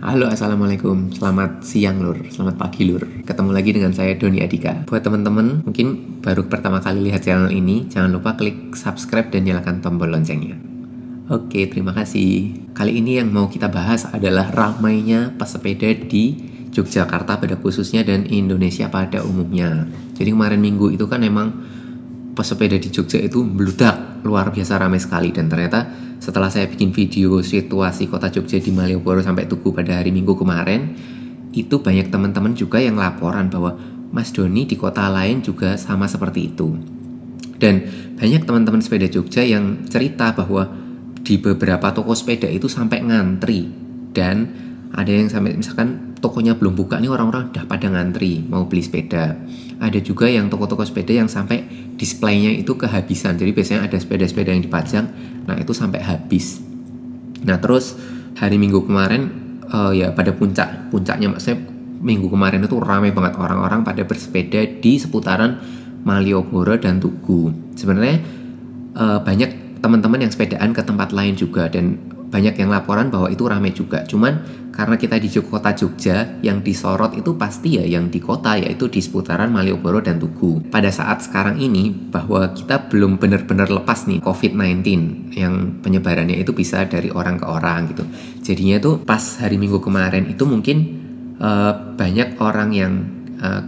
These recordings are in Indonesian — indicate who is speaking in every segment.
Speaker 1: Halo, assalamualaikum. Selamat siang lur, selamat pagi lur. Ketemu lagi dengan saya Doni Adika. Buat teman-teman mungkin baru pertama kali lihat channel ini, jangan lupa klik subscribe dan nyalakan tombol loncengnya. Oke, terima kasih. Kali ini yang mau kita bahas adalah ramainya pesepeda di Yogyakarta pada khususnya dan Indonesia pada umumnya. Jadi kemarin minggu itu kan emang pesepeda di Jogja itu meludak, luar biasa ramai sekali. Dan ternyata setelah saya bikin video situasi kota Jogja di Malioboro sampai Tugu pada hari Minggu kemarin, itu banyak teman-teman juga yang laporan bahwa Mas Doni di kota lain juga sama seperti itu. Dan banyak teman-teman sepeda Jogja yang cerita bahwa di beberapa toko sepeda itu sampai ngantri. Dan ada yang sampai misalkan tokonya belum buka nih, orang-orang udah pada ngantri mau beli sepeda. Ada juga yang toko-toko sepeda yang sampai displaynya itu kehabisan. Jadi biasanya ada sepeda-sepeda yang dipajang, nah itu sampai habis. Nah terus hari Minggu kemarin ya pada puncaknya maksudnya Minggu kemarin itu ramai banget orang-orang pada bersepeda di seputaran Malioboro dan Tugu. Sebenarnya banyak teman-teman yang sepedaan ke tempat lain juga, dan banyak yang laporan bahwa itu ramai juga. Cuman karena kita di kota Jogja, yang disorot itu pasti ya yang di kota, yaitu di seputaran Malioboro dan Tugu. Pada saat sekarang ini bahwa kita belum benar-benar lepas nih COVID-19 yang penyebarannya itu bisa dari orang ke orang gitu. Jadinya tuh pas hari Minggu kemarin itu mungkin banyak orang yang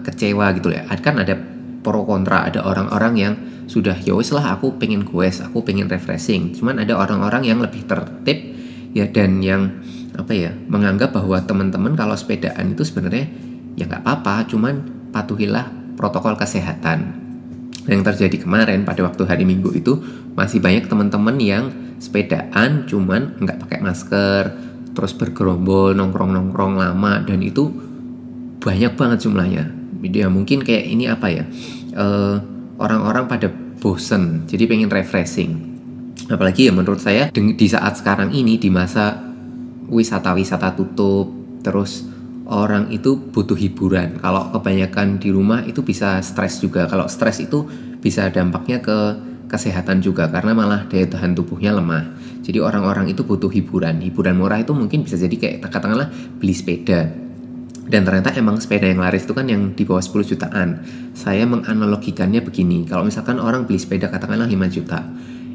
Speaker 1: kecewa gitu ya. Kan ada pro kontra, ada orang-orang yang sudah ya wis lah aku pengen goes, aku pengen refreshing. Cuman ada orang-orang yang lebih tertib ya, dan yang menganggap bahwa teman-teman kalau sepedaan itu sebenarnya ya nggak apa-apa, cuman patuhilah protokol kesehatan. Yang terjadi kemarin pada waktu hari Minggu itu masih banyak teman-teman yang sepedaan cuman nggak pakai masker, terus bergerombol, nongkrong-nongkrong lama, dan itu banyak banget jumlahnya. Ya mungkin kayak ini orang-orang pada bosen, jadi pengen refreshing. Apalagi ya menurut saya di saat sekarang ini, di masa wisata-wisata tutup, terus orang itu butuh hiburan. Kalau kebanyakan di rumah itu bisa stres juga. Kalau stres itu bisa dampaknya ke kesehatan juga, karena malah daya tahan tubuhnya lemah. Jadi orang-orang itu butuh hiburan. Hiburan murah itu mungkin bisa jadi kayak katakanlah beli sepeda. Dan ternyata emang sepeda yang laris itu kan yang di bawah 10 jutaan. Saya menganalogikannya begini, kalau misalkan orang beli sepeda katakanlah 5 juta,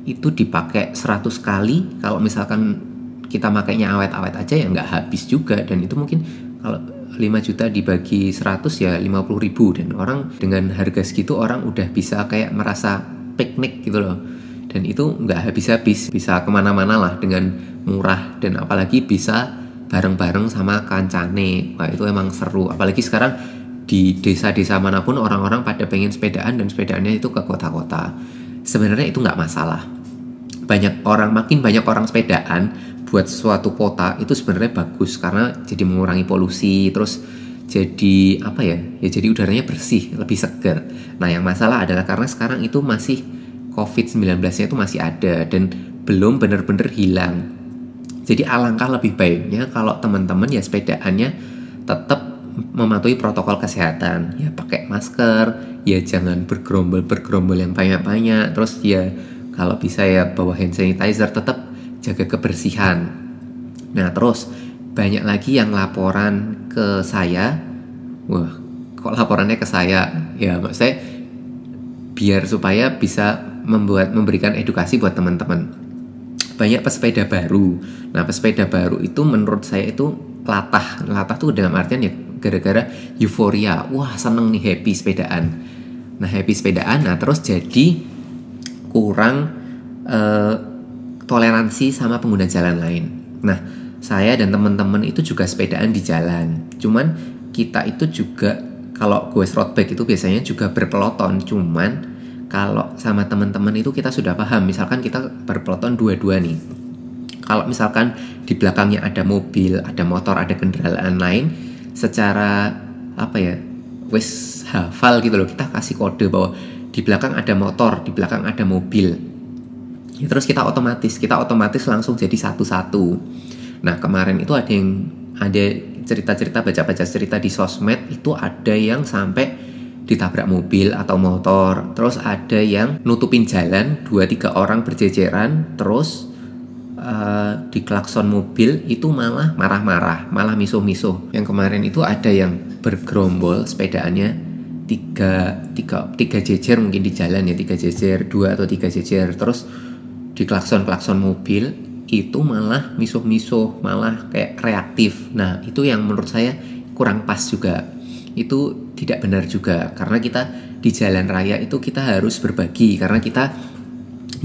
Speaker 1: itu dipakai 100 kali, kalau misalkan kita makainya awet-awet aja ya nggak habis juga. Dan itu mungkin kalau 5 juta dibagi 100 ya 50 ribu, dan orang dengan harga segitu orang udah bisa kayak merasa piknik gitu loh. Dan itu nggak habis-habis, bisa kemana-mana lah dengan murah, dan apalagi bisa bareng-bareng sama kancane. Wah itu emang seru. Apalagi sekarang di desa-desa manapun orang-orang pada pengen sepedaan, dan sepedaannya itu ke kota-kota. Sebenarnya itu nggak masalah. Makin banyak orang sepedaan buat suatu kota itu sebenarnya bagus, karena jadi mengurangi polusi, terus jadi jadi udaranya bersih, lebih segar. Nah yang masalah adalah karena sekarang itu masih COVID-19-nya itu masih ada dan belum benar-benar hilang. Jadi alangkah lebih baiknya kalau teman-teman ya sepedaannya tetap mematuhi protokol kesehatan, ya pakai masker, ya jangan bergerombol yang banyak-banyak, terus ya kalau bisa ya bawa hand sanitizer, tetap jaga kebersihan. Nah terus banyak lagi yang laporan ke saya. Wah kok laporannya ke saya? Ya maksudnya biar supaya bisa memberikan edukasi buat teman-teman. Banyak pesepeda baru. Nah pesepeda baru itu menurut saya itu latah tuh dalam artian ya gara-gara euforia. Wah seneng nih, happy sepedaan. Nah happy sepedaan, nah terus jadi kurang toleransi sama pengguna jalan lain. Nah, saya dan teman-teman itu juga sepedaan di jalan. Cuman kita itu juga kalau goes road bike itu biasanya juga berpeloton. Cuman kalau sama teman-teman itu kita sudah paham. Misalkan kita berpeloton dua-dua nih. Kalau misalkan di belakangnya ada mobil, ada motor, ada kendaraan lain, secara wes hafal gitu loh. Kita kasih kode bahwa di belakang ada motor, di belakang ada mobil. Ya, terus kita otomatis langsung jadi satu-satu. Nah kemarin itu ada cerita-cerita, baca-baca cerita di sosmed, itu ada yang sampai ditabrak mobil atau motor. Terus ada yang nutupin jalan 2-3 orang berjejeran, terus di klakson mobil itu malah marah-marah, malah misuh-misuh. Yang kemarin itu ada yang bergerombol sepedaannya tiga jejer mungkin di jalan ya, 3 jejer, 2 atau 3 jejer, terus di klakson mobil itu malah misuh-misuh, malah kayak reaktif. Nah itu yang menurut saya kurang pas juga, itu tidak benar juga, karena kita di jalan raya itu kita harus berbagi, karena kita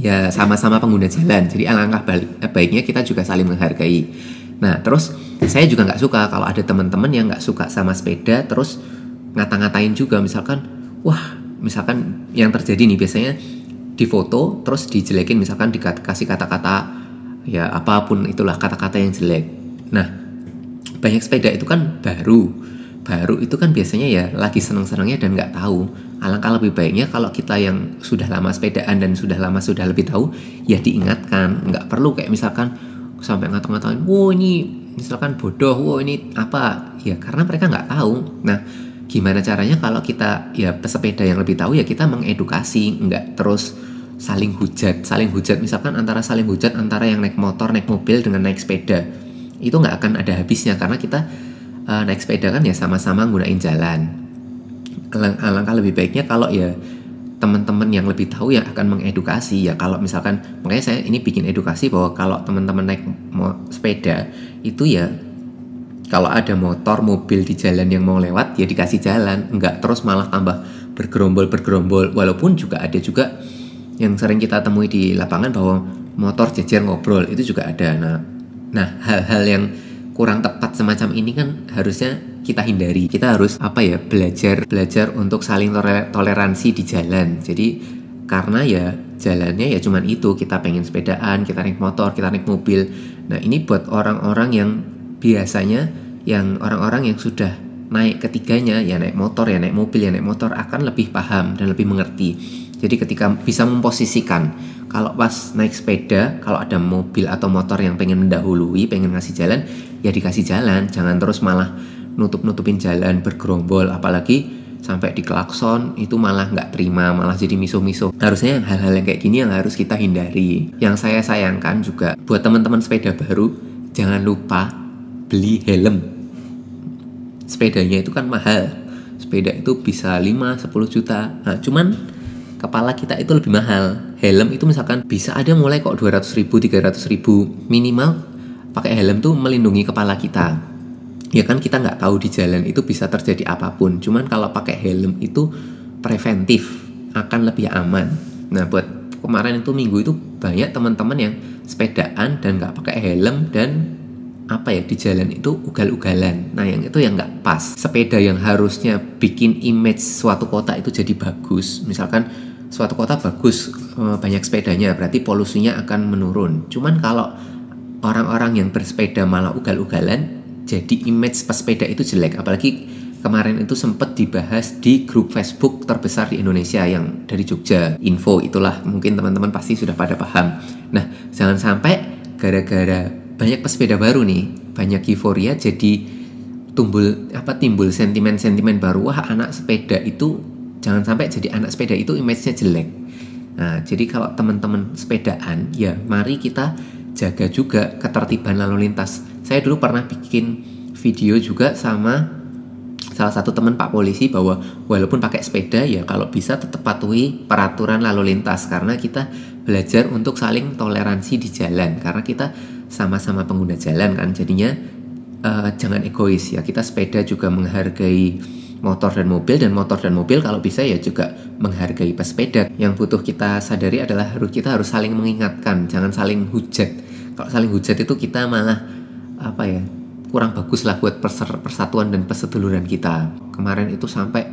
Speaker 1: ya sama-sama pengguna jalan, jadi alangkah baiknya kita juga saling menghargai. Nah terus saya juga nggak suka kalau ada teman-teman yang nggak suka sama sepeda terus ngata-ngatain juga, misalkan yang terjadi nih biasanya di foto terus dijelekin, misalkan dikasih kata-kata ya apapun itulah, kata-kata yang jelek. Nah banyak sepeda itu kan baru itu kan biasanya ya lagi seneng-senengnya dan nggak tahu. Alangkah lebih baiknya kalau kita yang sudah lama sepedaan dan sudah lebih tahu ya diingatkan, nggak perlu kayak misalkan sampai ngata-ngatain, wow ini misalkan bodoh, wow ini apa ya, karena mereka nggak tahu. Nah gimana caranya kalau kita ya pesepeda yang lebih tahu ya kita mengedukasi, nggak terus saling hujat misalkan saling hujat antara yang naik motor, naik mobil dengan naik sepeda, itu nggak akan ada habisnya, karena kita naik sepeda kan ya sama-sama gunain jalan. Alangkah lebih baiknya kalau ya teman-teman yang lebih tahu yang akan mengedukasi ya. Kalau misalkan, makanya saya ini bikin edukasi bahwa kalau teman-teman naik sepeda itu ya kalau ada motor, mobil di jalan yang mau lewat ya dikasih jalan, enggak terus malah tambah bergerombol. Walaupun juga ada juga yang sering kita temui di lapangan bahwa motor jejer ngobrol, itu juga ada. Nah hal-hal yang kurang tepat semacam ini kan harusnya kita hindari. Kita harus belajar untuk saling toleransi di jalan. Jadi karena ya jalannya ya cuman itu, kita pengen sepedaan, kita naik motor, kita naik mobil. Nah ini buat orang-orang yang biasanya orang-orang yang sudah naik ketiganya, ya naik motor, ya naik mobil, ya naik motor, akan lebih paham dan lebih mengerti. Jadi ketika bisa memposisikan, kalau pas naik sepeda, kalau ada mobil atau motor yang pengen mendahului, pengen ngasih jalan, ya dikasih jalan. Jangan terus malah nutup-nutupin jalan, bergerombol, apalagi sampai di klakson, itu malah nggak terima, malah jadi misuh-misuh. Harusnya hal-hal yang kayak gini yang harus kita hindari. Yang saya sayangkan juga, buat teman-teman sepeda baru, jangan lupa beli helm. Sepedanya itu kan mahal, sepeda itu bisa 5-10 juta. Nah cuman kepala kita itu lebih mahal. Helm itu misalkan bisa ada mulai kok 200.000, 300.000 minimal. Pakai helm tuh melindungi kepala kita. Ya kan kita nggak tahu di jalan itu bisa terjadi apapun. Cuman kalau pakai helm itu preventif, akan lebih aman. Nah buat kemarin itu minggu itu banyak teman-teman yang sepedaan dan nggak pakai helm dan di jalan itu ugal-ugalan. Nah yang itu yang nggak pas. Sepeda yang harusnya bikin image suatu kota itu jadi bagus, misalkan suatu kota bagus, banyak sepedanya, berarti polusinya akan menurun. Cuman kalau orang-orang yang bersepeda malah ugal-ugalan, jadi image pesepeda itu jelek. Apalagi kemarin itu sempat dibahas di grup Facebook terbesar di Indonesia yang dari Jogja, Info itulah, mungkin teman-teman pasti sudah pada paham. Nah jangan sampai gara-gara banyak pesepeda baru nih, banyak euforia, jadi timbul sentimen baru, wah anak sepeda itu, jangan sampai jadi anak sepeda itu image-nya jelek. Nah jadi kalau teman-teman sepedaan, ya mari kita jaga juga ketertiban lalu lintas. Saya dulu pernah bikin video juga sama salah satu teman Pak Polisi, bahwa walaupun pakai sepeda ya kalau bisa tetap patuhi peraturan lalu lintas, karena kita belajar untuk saling toleransi di jalan, karena kita sama-sama pengguna jalan kan. Jadinya jangan egois ya, kita sepeda juga menghargai motor dan mobil kalau bisa ya juga menghargai pesepeda. Yang butuh kita sadari adalah kita harus saling mengingatkan, jangan saling hujat. Kalau saling hujat itu kita malah kurang bagus lah buat persatuan dan perseduluran kita. Kemarin itu sampai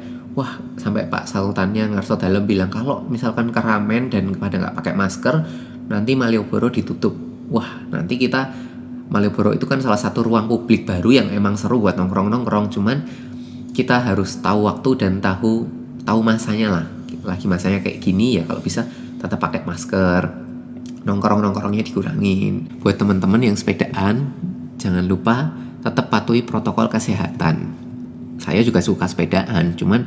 Speaker 1: Pak Sultannya Ngarso Dalem bilang kalau misalkan keramaian dan pada nggak pakai masker, nanti Malioboro ditutup. Wah, nanti Malioboro itu kan salah satu ruang publik baru yang emang seru buat nongkrong-nongkrong. Cuman kita harus tahu waktu dan tahu masanya lah. Lagi masanya kayak gini ya kalau bisa tetap pakai masker. Nongkrong-nongkrongnya dikurangin. Buat teman-teman yang sepedaan, jangan lupa tetap patuhi protokol kesehatan. Saya juga suka sepedaan, cuman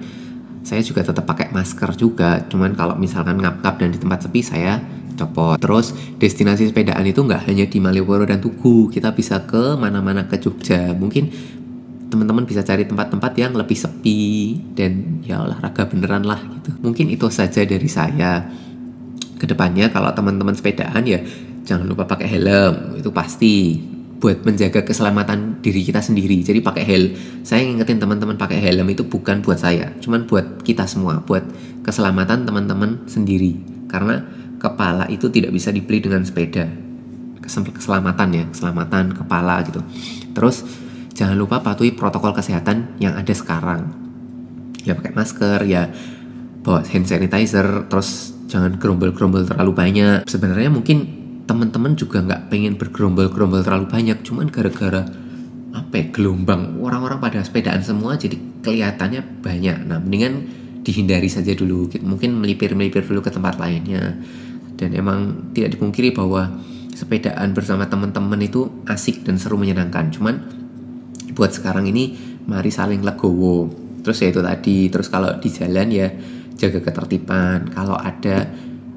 Speaker 1: saya juga tetap pakai masker juga. Cuman kalau misalkan ngap-ngap dan di tempat sepi, saya copot. Terus destinasi sepedaan itu nggak hanya di Malioboro dan Tugu, kita bisa ke mana-mana ke Jogja. Mungkin teman-teman bisa cari tempat-tempat yang lebih sepi dan ya olahraga beneran lah gitu. Mungkin itu saja dari saya. Kedepannya kalau teman-teman sepedaan ya jangan lupa pakai helm, itu pasti buat menjaga keselamatan diri kita sendiri. Jadi pakai helm. Saya ngingetin teman-teman pakai helm itu bukan buat saya, cuman buat kita semua, buat keselamatan teman-teman sendiri. Karena kepala itu tidak bisa dibeli dengan sepeda. Keselamatan ya, keselamatan kepala gitu. Terus jangan lupa patuhi protokol kesehatan yang ada sekarang. Ya pakai masker, ya bawa hand sanitizer, terus jangan gerombol-gerombol terlalu banyak. Sebenarnya mungkin teman-teman juga nggak pengen bergerombol-gerombol terlalu banyak, cuman gara-gara gelombang orang-orang pada sepedaan semua jadi kelihatannya banyak. Nah mendingan dihindari saja dulu, mungkin melipir-melipir dulu ke tempat lainnya. Dan emang tidak dipungkiri bahwa sepedaan bersama teman-teman itu asik dan seru menyenangkan. Cuman buat sekarang ini mari saling legowo. Terus ya itu tadi, terus kalau di jalan ya jaga ketertiban. Kalau ada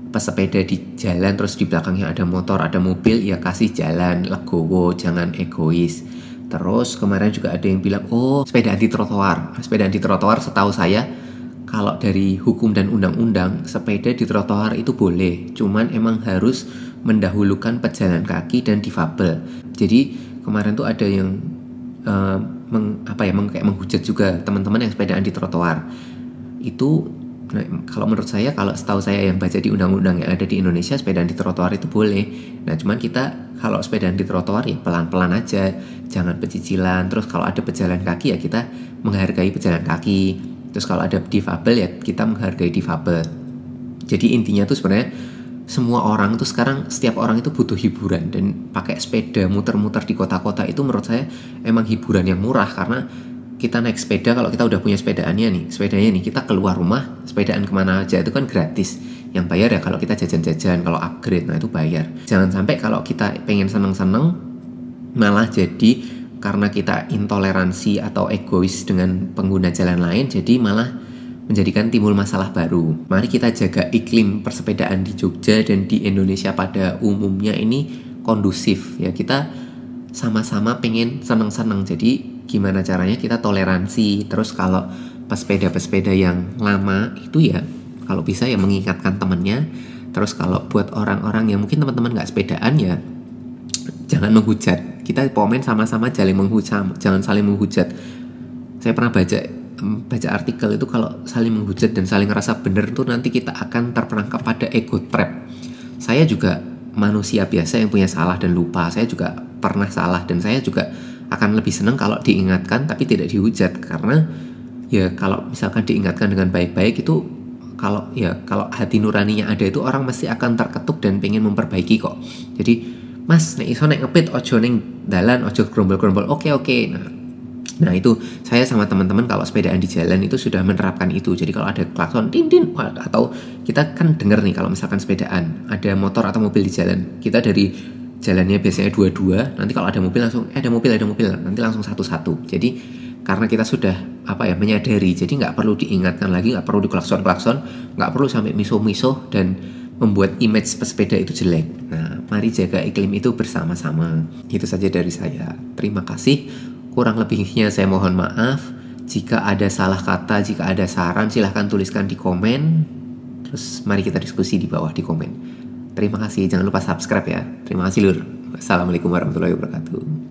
Speaker 1: pesepeda di jalan terus di belakangnya ada motor, ada mobil, ya kasih jalan, legowo, jangan egois. Terus kemarin juga ada yang bilang, sepeda anti trotoar. Sepeda anti trotoar setahu saya kalau dari hukum dan undang-undang sepeda di trotoar itu boleh, cuman emang harus mendahulukan pejalan kaki dan difabel. Jadi kemarin tuh ada yang menghujat juga teman-teman yang sepedaan di trotoar. Itu kalau menurut saya, kalau setahu saya yang baca di undang-undang yang ada di Indonesia, sepedaan di trotoar itu boleh. Nah cuman kita kalau sepedaan di trotoar ya pelan-pelan aja, jangan pecicilan. Terus kalau ada pejalan kaki ya kita menghargai pejalan kaki. Terus kalau ada difabel ya kita menghargai difabel. Jadi intinya tuh sebenarnya semua orang tuh sekarang, setiap orang itu butuh hiburan. Dan pakai sepeda muter-muter di kota-kota itu menurut saya emang hiburan yang murah. Karena kita naik sepeda, kalau kita udah punya sepedanya nih, kita keluar rumah, sepedaan kemana aja itu kan gratis. Yang bayar ya kalau kita jajan-jajan, kalau upgrade, nah itu bayar. Jangan sampai kalau kita pengen seneng-seneng malah jadi karena kita intoleransi atau egois dengan pengguna jalan lain, jadi malah menjadikan timbul masalah baru. Mari kita jaga iklim persepedaan di Jogja dan di Indonesia pada umumnya ini kondusif ya. Kita sama-sama pengen seneng-seneng, jadi gimana caranya kita toleransi. Terus kalau pesepeda yang lama itu ya kalau bisa ya mengingatkan temennya. Terus kalau buat orang-orang yang mungkin teman-teman nggak sepedaan ya jangan menghujat. Kita komen sama-sama jangan saling menghujat. Saya pernah baca artikel itu kalau saling menghujat dan saling ngerasa benar itu nanti kita akan terperangkap pada ego trap. Saya juga manusia biasa yang punya salah dan lupa. Saya juga pernah salah dan saya juga akan lebih senang kalau diingatkan tapi tidak dihujat. Karena ya kalau misalkan diingatkan dengan baik-baik itu kalau hati nuraninya ada itu orang mesti akan terketuk dan pengen memperbaiki kok. Jadi mas nek iso nek ngepit ojo ning dalan, ojo gerombol-gerombol. Oke. Nah itu saya sama teman-teman kalau sepedaan di jalan itu sudah menerapkan itu. Jadi kalau ada klakson din atau kita kan denger nih kalau misalkan sepedaan ada motor atau mobil di jalan, kita dari jalannya biasanya dua-dua, nanti kalau ada mobil langsung ada mobil, nanti langsung satu-satu. Jadi karena kita sudah menyadari, jadi nggak perlu diingatkan lagi, nggak perlu diklakson-klakson, nggak perlu sampai miso-miso dan membuat image pesepeda itu jelek. Nah, mari jaga iklim itu bersama-sama. Itu saja dari saya. Terima kasih. Kurang lebihnya saya mohon maaf. Jika ada salah kata, jika ada saran, silahkan tuliskan di komen. Terus mari kita diskusi di bawah di komen. Terima kasih. Jangan lupa subscribe ya. Terima kasih Lur. Assalamualaikum warahmatullahi wabarakatuh.